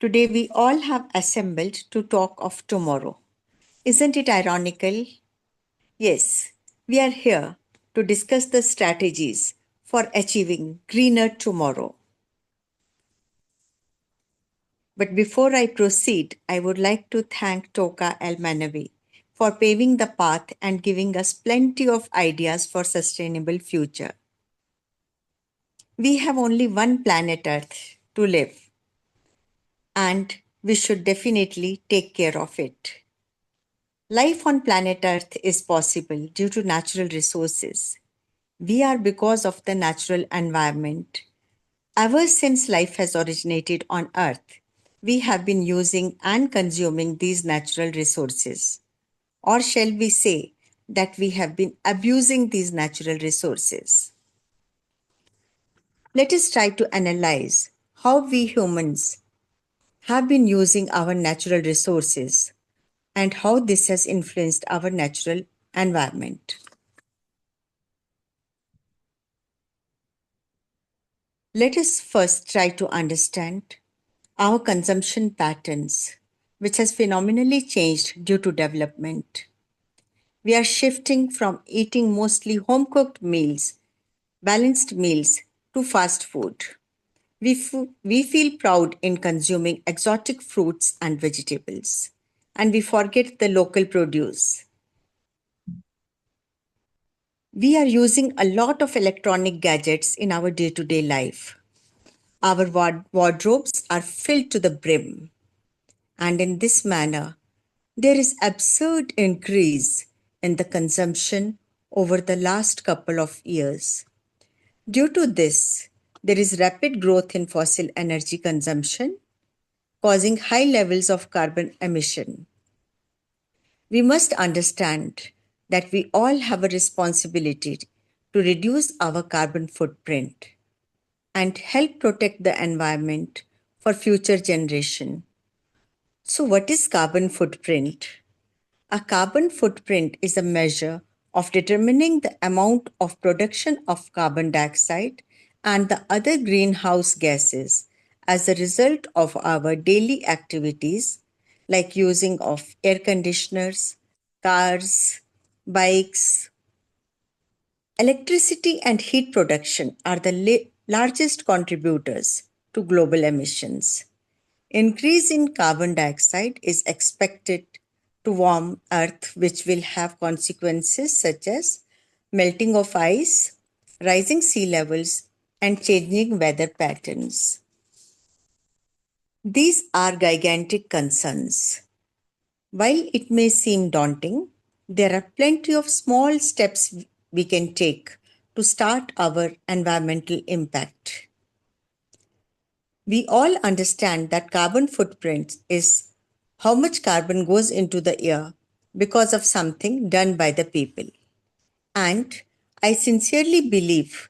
Today we all have assembled to talk of tomorrow. Isn't it ironical? Yes, we are here to discuss the strategies for achieving greener tomorrow. But before I proceed, I would like to thank Toka El Manavi for paving the path and giving us plenty of ideas for sustainable future. We have only one planet Earth to live, and we should definitely take care of it. Life on planet Earth is possible due to natural resources. We are because of the natural environment. Ever since life has originated on Earth, we have been using and consuming these natural resources. Or shall we say that we have been abusing these natural resources? Let us try to analyze how we humans have been using our natural resources and how this has influenced our natural environment. Let us first try to understand our consumption patterns, which has phenomenally changed due to development. We are shifting from eating mostly home cooked meals, balanced meals, to fast food. We feel proud in consuming exotic fruits and vegetables, and we forget the local produce. We are using a lot of electronic gadgets in our day to day life. Our wardrobes are filled to the brim, and in this manner, there is absurd increase in the consumption over the last couple of years. Due to this, there is rapid growth in fossil energy consumption, causing high levels of carbon emission. We must understand that we all have a responsibility to reduce our carbon footprint and help protect the environment for future generation. So what is carbon footprint? A carbon footprint is a measure of determining the amount of production of carbon dioxide and the other greenhouse gases as a result of our daily activities like using of air conditioners, cars, bikes. Electricity and heat production are the largest contributors to global emissions. Increase in carbon dioxide is expected to warm Earth, which will have consequences such as melting of ice, rising sea levels, and changing weather patterns. These are gigantic concerns. While it may seem daunting, there are plenty of small steps we can take to start our environmental impact. We all understand that carbon footprint is how much carbon goes into the air because of something done by the people. And I sincerely believe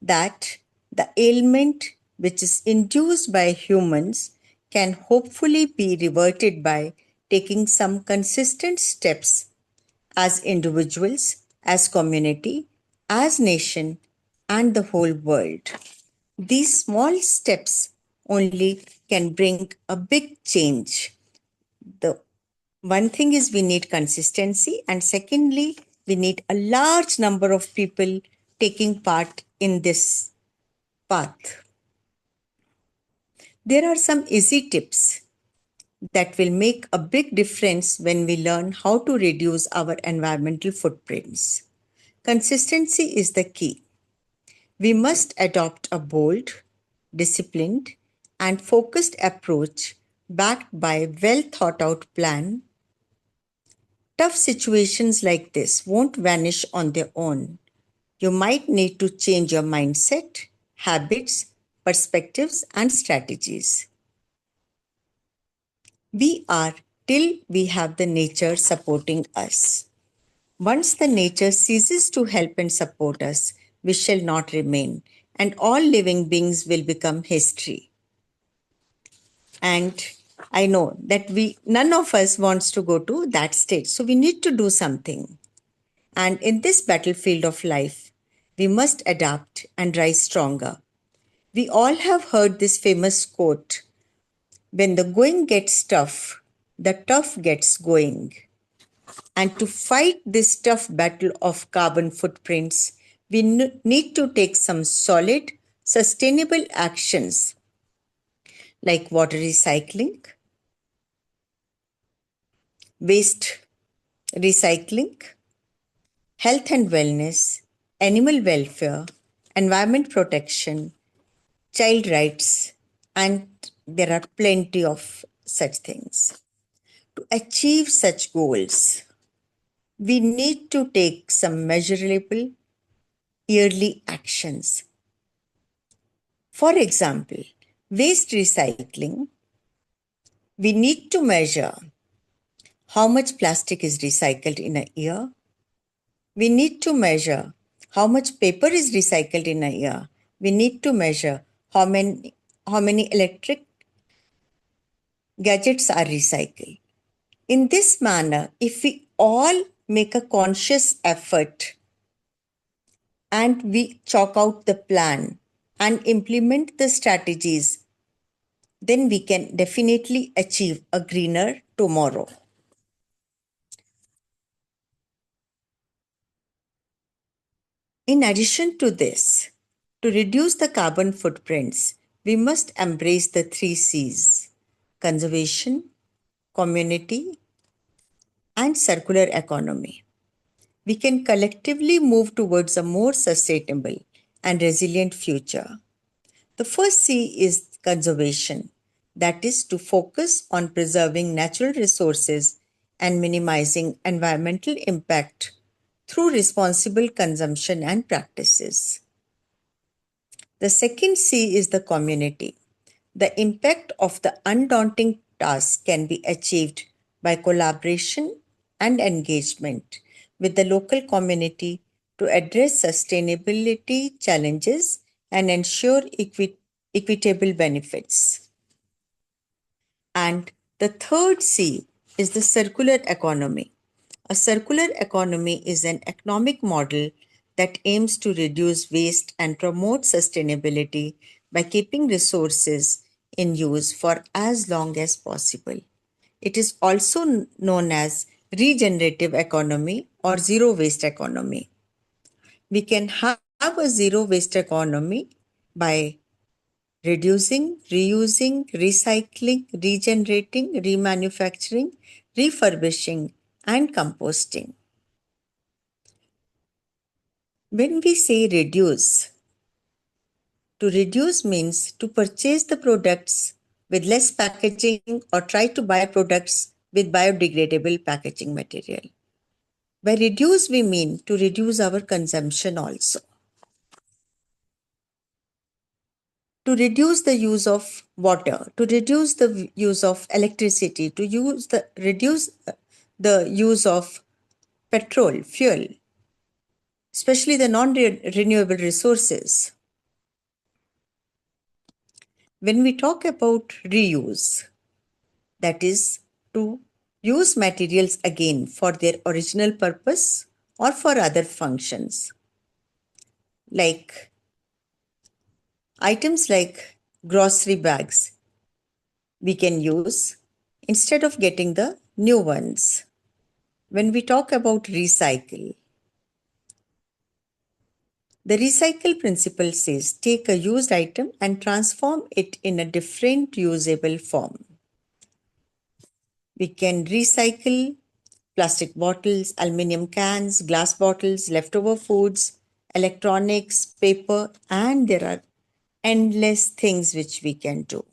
that the ailment which is induced by humans can hopefully be reverted by taking some consistent steps as individuals, as community, as nation, and the whole world. These small steps only can bring a big change. The one thing is we need consistency, and secondly, we need a large number of people taking part in this path. There are some easy tips that will make a big difference when we learn how to reduce our environmental footprints. Consistency is the key. We must adopt a bold, disciplined, and focused approach backed by a well thought out plan. Tough situations like this won't vanish on their own. You might need to change your mindset, habits, perspectives, and strategies. We are till we have the nature supporting us. Once the nature ceases to help and support us, we shall not remain, and all living beings will become history. And I know that none of us wants to go to that stage, so we need to do something. And in this battlefield of life, we must adapt and rise stronger. We all have heard this famous quote: When the going gets tough, the tough gets going. And to fight this tough battle of carbon footprints, we need to take some solid, sustainable actions like water recycling, waste recycling, health and wellness, animal welfare, environment protection, child rights, and there are plenty of such things. To achieve such goals, we need to take some measurable yearly actions. For example, waste recycling, we need to measure how much plastic is recycled in a year. We need to measure how much paper is recycled in a year. We need to measure how many electric gadgets are recycled. In this manner, if we all make a conscious effort and we chalk out the plan and implement the strategies, then we can definitely achieve a greener tomorrow. In addition to this, to reduce the carbon footprints, we must embrace the 3 C's: conservation, community, and circular economy. We can collectively move towards a more sustainable and resilient future. The first C is conservation, that is, to focus on preserving natural resources and minimizing environmental impact through responsible consumption and practices. The second C is the community. The impact of the undaunting task can be achieved by collaboration and engagement with the local community to address sustainability challenges and ensure equitable benefits. And the third C is the circular economy. A circular economy is an economic model that aims to reduce waste and promote sustainability by keeping resources in use for as long as possible. It is also known as regenerative economy or zero waste economy. We can have a zero waste economy by reducing, reusing, recycling, regenerating, remanufacturing, refurbishing, and composting. When we say reduce, to reduce means to purchase the products with less packaging or try to buy products with biodegradable packaging material. By reduce, we mean to reduce our consumption also. To reduce the use of water, to reduce the use of electricity, to reduce the use of petrol, fuel, especially the non-renewable resources. When we talk about reuse, that is to use materials again for their original purpose or for other functions, like items like grocery bags, we can use instead of getting the new ones. When we talk about recycle, the recycle principle says take a used item and transform it in a different usable form. We can recycle plastic bottles, aluminum cans, glass bottles, leftover foods, electronics, paper, and there are endless things which we can do.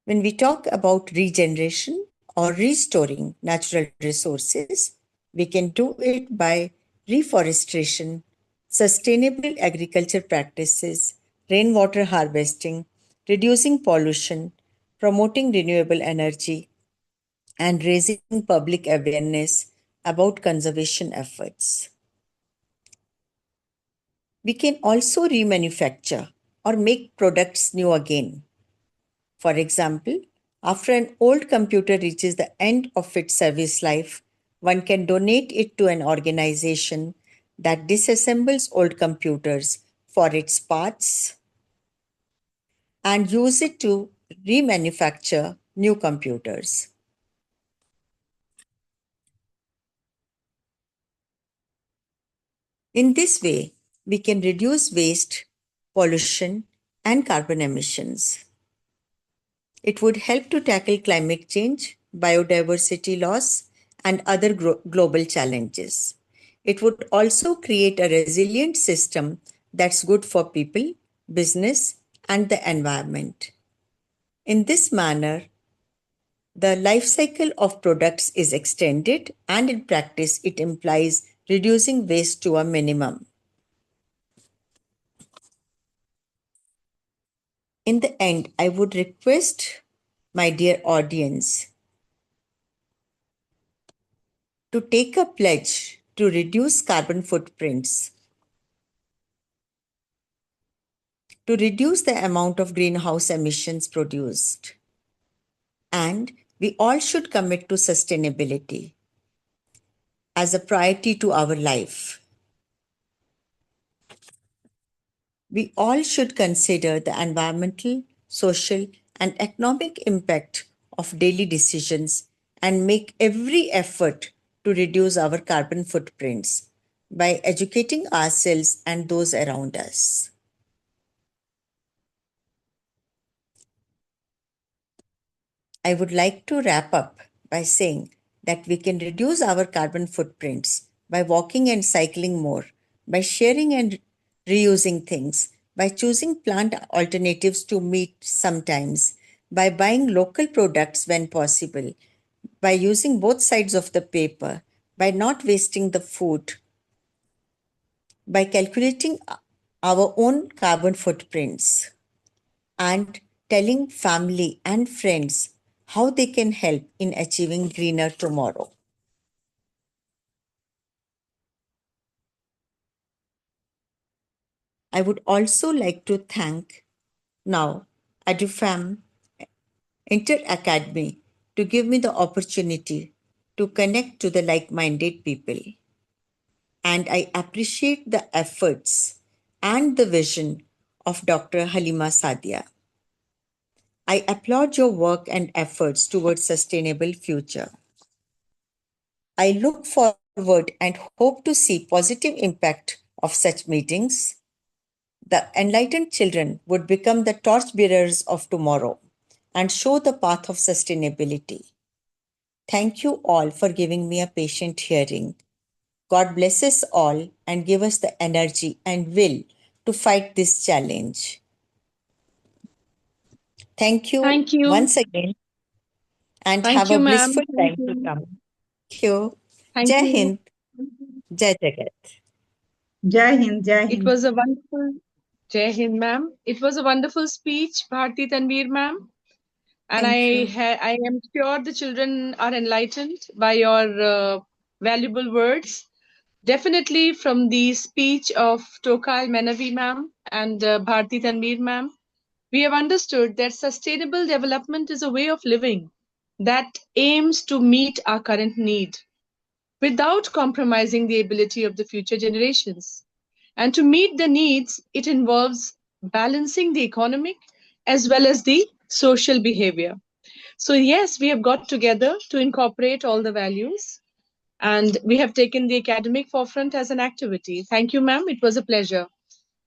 When we talk about regeneration or restoring natural resources, we can do it by reforestation, sustainable agriculture practices, rainwater harvesting, reducing pollution, promoting renewable energy, and raising public awareness about conservation efforts. We can also remanufacture or make products new again. For example, after an old computer reaches the end of its service life, one can donate it to an organization that disassembles old computers for its parts and use it to remanufacture new computers. In this way, we can reduce waste, pollution, and carbon emissions. It would help to tackle climate change, biodiversity loss, and other global challenges. It would also create a resilient system that's good for people, business, and the environment. In this manner, the life cycle of products is extended, and in practice, it implies reducing waste to a minimum. In the end, I would request my dear audience to take a pledge to reduce carbon footprints, to reduce the amount of greenhouse emissions produced. And we all should commit to sustainability as a priority to our life. We all should consider the environmental, social, and economic impact of daily decisions and make every effort to reduce our carbon footprints by educating ourselves and those around us. I would like to wrap up by saying that we can reduce our carbon footprints by walking and cycling more, by sharing and reusing things, by choosing plant alternatives to meat sometimes, by buying local products when possible, by using both sides of the paper, by not wasting the food, by calculating our own carbon footprints, and telling family and friends how they can help in achieving greener tomorrow. I would also like to thank now EduFam Inter Academy to give me the opportunity to connect to the like-minded people. And I appreciate the efforts and the vision of Dr. Halima Sadia. I applaud your work and efforts towards sustainable future. I look forward and hope to see positive impact of such meetings. The enlightened children would become the torchbearers of tomorrow and show the path of sustainability. Thank you all for giving me a patient hearing. God bless us all and give us the energy and will to fight this challenge. Thank you Thank you. once again and Thank have a you, ma'am. blissful Thank time to you. come. Thank you. Thank Jai you. Hind, Jai Jagat. Jai Hind, Jai It Hind. was a wonderful Jai Hind, ma'am. It was a wonderful speech, Bharti Tanveer, ma'am. And Thank you. I am sure the children are enlightened by your valuable words. Definitely from the speech of Tokal Menavi, ma'am, and Bharti Tanveer, ma'am, we have understood that sustainable development is a way of living that aims to meet our current need without compromising the ability of the future generations. And to meet the needs, it involves balancing the economic as well as the social behavior. So, yes, we have got together to incorporate all the values and we have taken the academic forefront as an activity. Thank you, ma'am. It was a pleasure.